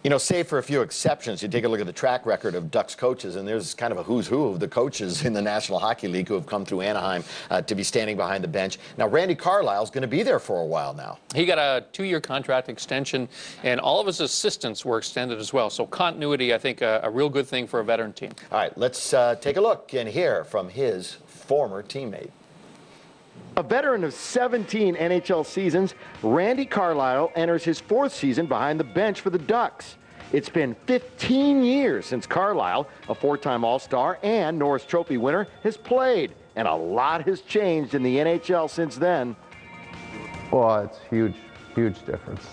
You know, save for a few exceptions, you take a look at the track record of Ducks coaches, and there's kind of a who's who of the coaches in the National Hockey League who have come through Anaheim to be standing behind the bench. Now, Randy Carlyle is going to be there for a while now. He got a 2-year contract extension, and all of his assistants were extended as well. So continuity, I think, a real good thing for a veteran team. All right, let's take a look and hear from his former teammate. A veteran of 17 NHL seasons, Randy Carlyle enters his 4th season behind the bench for the Ducks. It's been 15 years since Carlyle, a 4-time All-Star and Norris Trophy winner, has played, and a lot has changed in the NHL since then. Well, it's huge difference.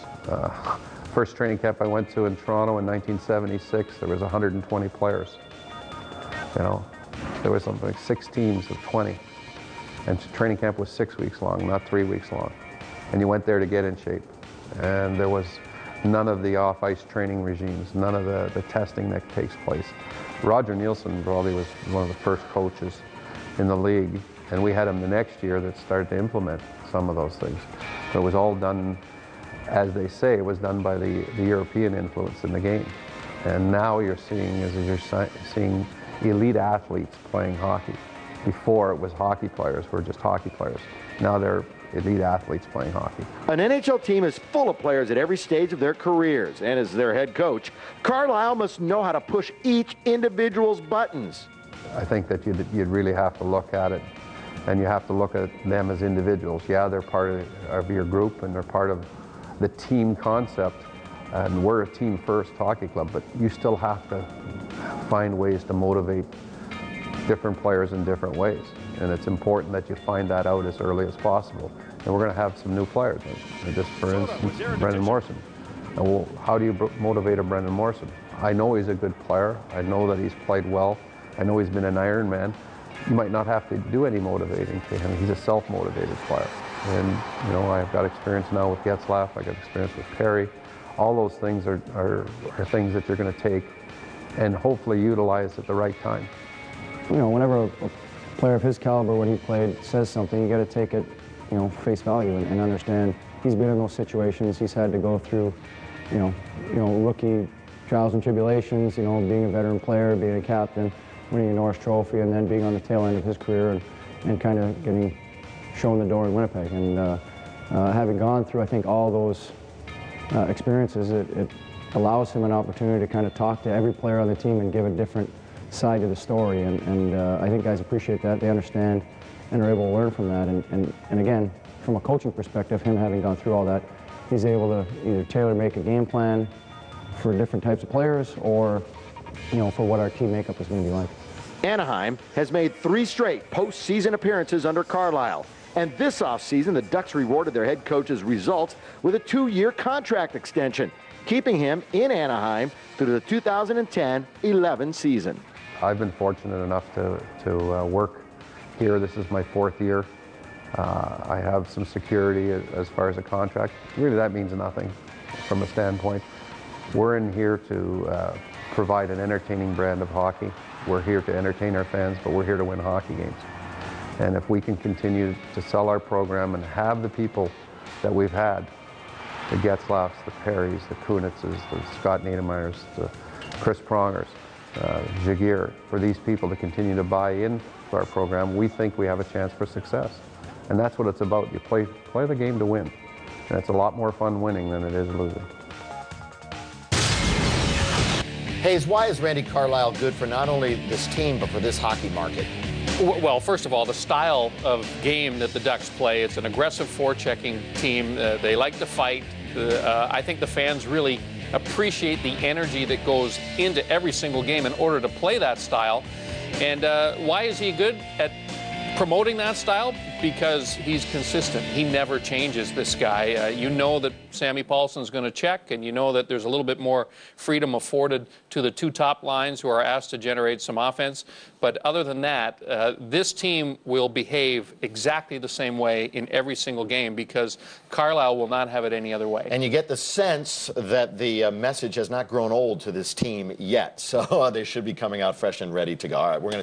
First training camp I went to in Toronto in 1976, there was 120 players. You know, there was something like 6 teams of 20. And training camp was 6 weeks long, not 3 weeks long. And you went there to get in shape. And there was none of the off-ice training regimes, none of the testing that takes place. Roger Nielsen probably was one of the first coaches in the league, and we had him the next year that started to implement some of those things. But it was all done, as they say, it was done by the European influence in the game. And now you're seeing elite athletes playing hockey. Before it was hockey players were just hockey players. Now they're elite athletes playing hockey. An NHL team is full of players at every stage of their careers, and as their head coach, Carlyle must know how to push each individual's buttons. I think that you'd really have to look at it, and you have to look at them as individuals. Yeah, they're part of your group, and they're part of the team concept, and we're a team-first hockey club, but you still have to find ways to motivate different players in different ways, and it's important that you find that out as early as possible. And we're going to have some new players, just for instance, Brendan Morrison. And well, how do you motivate a Brendan Morrison? I know he's a good player. I know that he's played well. I know he's been an Iron Man. You might not have to do any motivating to him. He's a self-motivated player. And you know, I've got experience now with Getzlaf. I've got experience with Perry. All those things are things that you're going to take and hopefully utilize at the right time. You know, whenever a player of his caliber, when he played, says something, you got to take it, you know, face value and understand he's been in those situations. He's had to go through, you know, rookie trials and tribulations. You know, being a veteran player, being a captain, winning a Norris Trophy, and then being on the tail end of his career and kind of getting shown the door in Winnipeg. And having gone through, I think, all those experiences, it allows him an opportunity to kind of talk to every player on the team and give a different side to the story, and I think guys appreciate that. They understand and are able to learn from that, and again, from a coaching perspective, him having gone through all that, he's able to either tailor-make a game plan for different types of players or, you know, for what our team makeup is going to be like. Anaheim has made 3 straight postseason appearances under Carlyle, and this offseason the Ducks rewarded their head coach's results with a 2-year contract extension, keeping him in Anaheim through the 2010-11 season. I've been fortunate enough to work here. This is my 4th year. I have some security as far as a contract. Really, that means nothing from a standpoint. We're in here to provide an entertaining brand of hockey. We're here to entertain our fans, but we're here to win hockey games. And if we can continue to sell our program and have the people that we've had, the Getzlafs, the Perrys, the Kunitzes, the Scott Niedermayers, the Chris Prongers, Jaguar, for these people to continue to buy into our program, we think we have a chance for success. And that's what it's about. You play the game to win. And it's a lot more fun winning than it is losing. Hayes, why is Randy Carlyle good for not only this team, but for this hockey market? Well, first of all, the style of game that the Ducks play, it's an aggressive forechecking team. They like to fight. I think the fans really appreciate the energy that goes into every single game in order to play that style. And why is he good at promoting that style? Because he's consistent. He never changes, this guy. You know that Sammy Paulson's going to check, and you know that there's a little bit more freedom afforded to the 2 top lines who are asked to generate some offense. But other than that, this team will behave exactly the same way in every single game because Carlyle will not have it any other way. And you get the sense that the message has not grown old to this team yet. So they should be coming out fresh and ready to go. All right, we're going to